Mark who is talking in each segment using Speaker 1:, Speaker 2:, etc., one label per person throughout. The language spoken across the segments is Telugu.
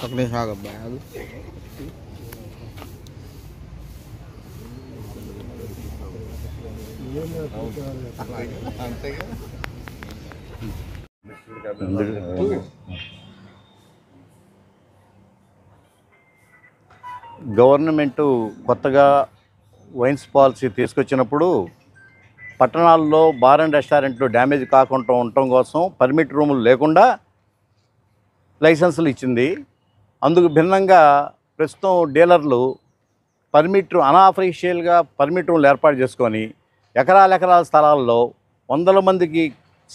Speaker 1: Pagni sa bag.
Speaker 2: గవర్నమెంట్ కొత్తగా వైన్స్ పాలసీ తీసుకొచ్చినప్పుడు పట్టణాల్లో బార్ అండ్ రెస్టారెంట్లు డ్యామేజ్ కాకుండా ఉండటం కోసం పర్మిట్ రూములు లేకుండా లైసెన్సులు ఇచ్చింది. అందుకు భిన్నంగా ప్రస్తుతం డీలర్లు అన్అఫీషియల్గా పర్మిట్ రూములు ఏర్పాటు చేసుకొని ఎకరాల స్థలాల్లో వందల మందికి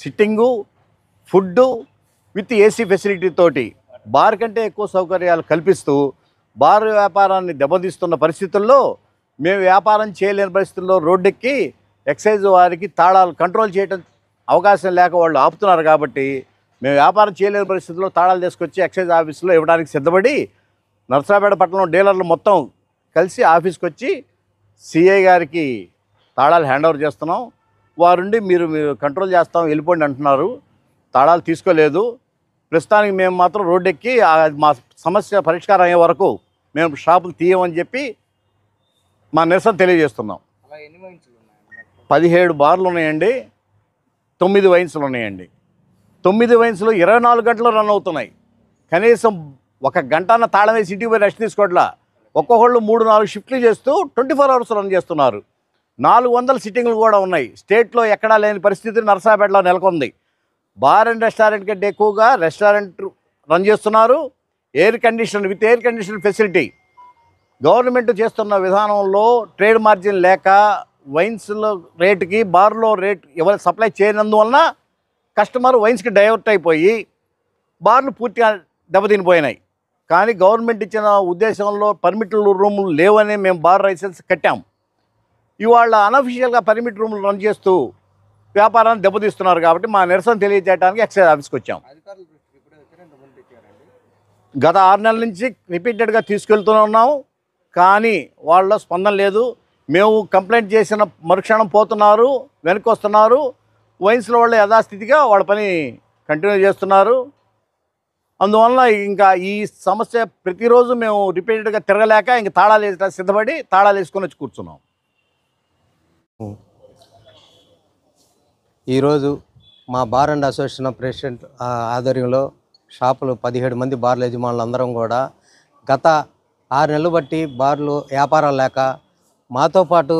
Speaker 2: sitting, food with AC facility తోటి బార్ కంటే ఎక్కువ సౌకర్యాలు కల్పిస్తూ బార్ వ్యాపారాన్ని దెబ్బతీస్తున్న పరిస్థితుల్లో మేము వ్యాపారం చేయలేని పరిస్థితుల్లో రోడ్డెక్కి ఎక్సైజ్ వారికి తాళాలు కంట్రోల్ చేయడం అవకాశం లేక వాళ్ళు ఆపుతున్నారు. కాబట్టి మేము వ్యాపారం చేయలేని పరిస్థితుల్లో తాళాలు తీసుకొచ్చి ఎక్సైజ్ ఆఫీసులో ఇవ్వడానికి సిద్ధపడి నర్సరాపేట పట్టణంలో డీలర్లు మొత్తం కలిసి ఆఫీస్కి వచ్చి సిఐ గారికి తాళాలు హ్యాండ్ ఓవర్ చేస్తున్నాం. వారుండి మీరు కంట్రోల్ చేస్తాం వెళ్ళిపోండి అంటున్నారు. తాళాలు తీసుకోలేదు. ప్రస్తుతానికి మేము మాత్రం రోడ్డెక్కి మా సమస్య పరిష్కారం అయ్యే వరకు మేము షాపులు తీయమని చెప్పి మా నిరసన తెలియజేస్తున్నాం. 17 బార్లు ఉన్నాయండి, 9 వైన్స్లు ఉన్నాయండి. 9 వైన్స్లు 24 గంటలు రన్ అవుతున్నాయి. కనీసం ఒక గంటన్న తాళం వేసి ఇంటికి పోయి రెస్ట్ తీసుకోవట్లా. ఒక్కొక్కళ్ళు 3-4 షిఫ్ట్లు చేస్తూ 24 అవర్స్ రన్ చేస్తున్నారు. 400 సిట్టింగ్లు కూడా ఉన్నాయి. స్టేట్లో ఎక్కడా లేని పరిస్థితి నర్సరాపేటలో నెలకొంది. బార్ అండ్ రెస్టారెంట్ కంటే ఎక్కువగా రెస్టారెంట్ రన్ చేస్తున్నారు. With air condition facility. Government చేస్తున్న విధానంలో ట్రేడ్ మార్జిన్ లేక వైన్స్లో రేటుకి బార్లో రేట్ ఎవరు సప్లై చేయనందువలన కస్టమర్ వైన్స్కి డైవర్ట్ అయిపోయి బార్లు పూర్తిగా దెబ్బతినిపోయినాయి. కానీ గవర్నమెంట్ ఇచ్చిన ఉద్దేశంలో పర్మిట్ రూములు లేవని మేము బార్ లైసెన్స్ కట్టాం. ఇవాళ అన్అఫీషియల్గా పర్మిట్ రూములు రన్ చేస్తూ వ్యాపారాన్ని దెబ్బతీస్తున్నారు. కాబట్టి మా నిరసన తెలియజేయడానికి ఎక్సైజ్ ఆఫీస్కి వచ్చాం. గత 6 నెలల నుంచి రిపీటెడ్గా తీసుకెళ్తూనే ఉన్నాం. కానీ వాళ్ళ స్పందన లేదు. మేము కంప్లైంట్ చేసిన మరుక్షణం పోతున్నారు, వెనక్కి వస్తున్నారు. వైన్స్లో వాళ్ళు యథాస్థితిగా వాళ్ళ పని కంటిన్యూ చేస్తున్నారు. అందువల్ల ఇంకా ఈ సమస్య ప్రతిరోజు మేము రిపీటెడ్గా తిరగలేక ఇంక తాళాలు వేసడానికి సిద్ధపడి తాళాలు వేసుకొని వచ్చి కూర్చున్నాం.
Speaker 3: ఈరోజు మా బార్ అండ్ అసోసియేషన్ ప్రెసిడెంట్ ఆధ్వర్యంలో షాపులు 17 మంది బార్ల యజమానులు అందరం కూడా గత 6 నెలలు బట్టి బార్లు వ్యాపారాలు లేక మాతో పాటు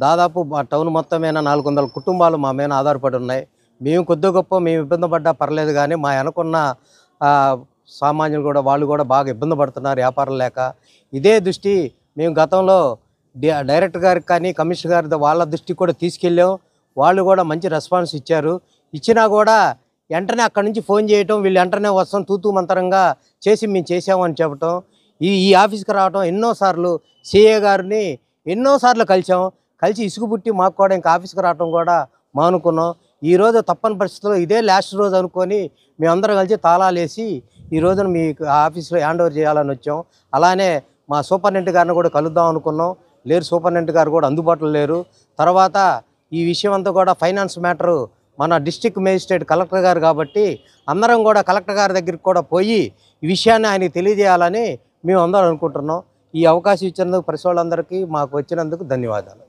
Speaker 3: దాదాపు టౌన్ మొత్తం మీద 400 కుటుంబాలు మా మీద ఆధారపడి ఉన్నాయి. మేము కొద్ది గొప్ప మేము ఇబ్బంది పడ్డా పర్లేదు, కానీ మా వెనకున్న సామాన్యులు కూడా వాళ్ళు కూడా బాగా ఇబ్బంది పడుతున్నారు వ్యాపారం లేక. ఇదే దృష్టి మేము గతంలో డైరెక్టర్ గారికి కానీ కమిషనర్ గారి వాళ్ళ దృష్టికి కూడా తీసుకెళ్ళాం. వాళ్ళు కూడా మంచి రెస్పాన్స్ ఇచ్చారు. ఇచ్చినా కూడా వెంటనే అక్కడి నుంచి ఫోన్ చేయటం, వీళ్ళు వెంటనే వస్తాం తూతూ మంతరంగా చేసి మేము చేసామని చెప్పటం. ఈ ఆఫీస్కి రావటం ఎన్నోసార్లు సిఏ గారిని ఎన్నోసార్లు కలిసి ఇసుగు పుట్టి మాకు కూడా ఇంకా ఆఫీస్కి రావటం కూడా మానుకున్నాం. ఈరోజు తప్పని పరిస్థితుల్లో ఇదే లాస్ట్ రోజు అనుకొని మేమందరం కలిసి తాళాలు వేసి ఈ రోజున మీ ఆఫీస్లో హ్యాండ్ ఓవర్ చేయాలని వచ్చాం. అలానే మా సూపరింటెండెంట్ గారిని కూడా కలుద్దాం అనుకున్నాం. సూపరింటెండెంట్ గారు కూడా అందుబాటులో లేరు. తర్వాత ఈ విషయం అంతా కూడా ఫైనాన్స్ మ్యాటరు మన డిస్ట్రిక్ట్ మేజిస్ట్రేట్ కలెక్టర్ గారు కాబట్టి అందరం కూడా కలెక్టర్ గారి దగ్గరికి కూడా పోయి ఈ విషయాన్ని ఆయనకి తెలియజేయాలని మేము అందరం అనుకుంటున్నాం. ఈ అవకాశం ఇచ్చినందుకు ప్రతి వాళ్ళందరికీ మాకు వచ్చినందుకు ధన్యవాదాలు.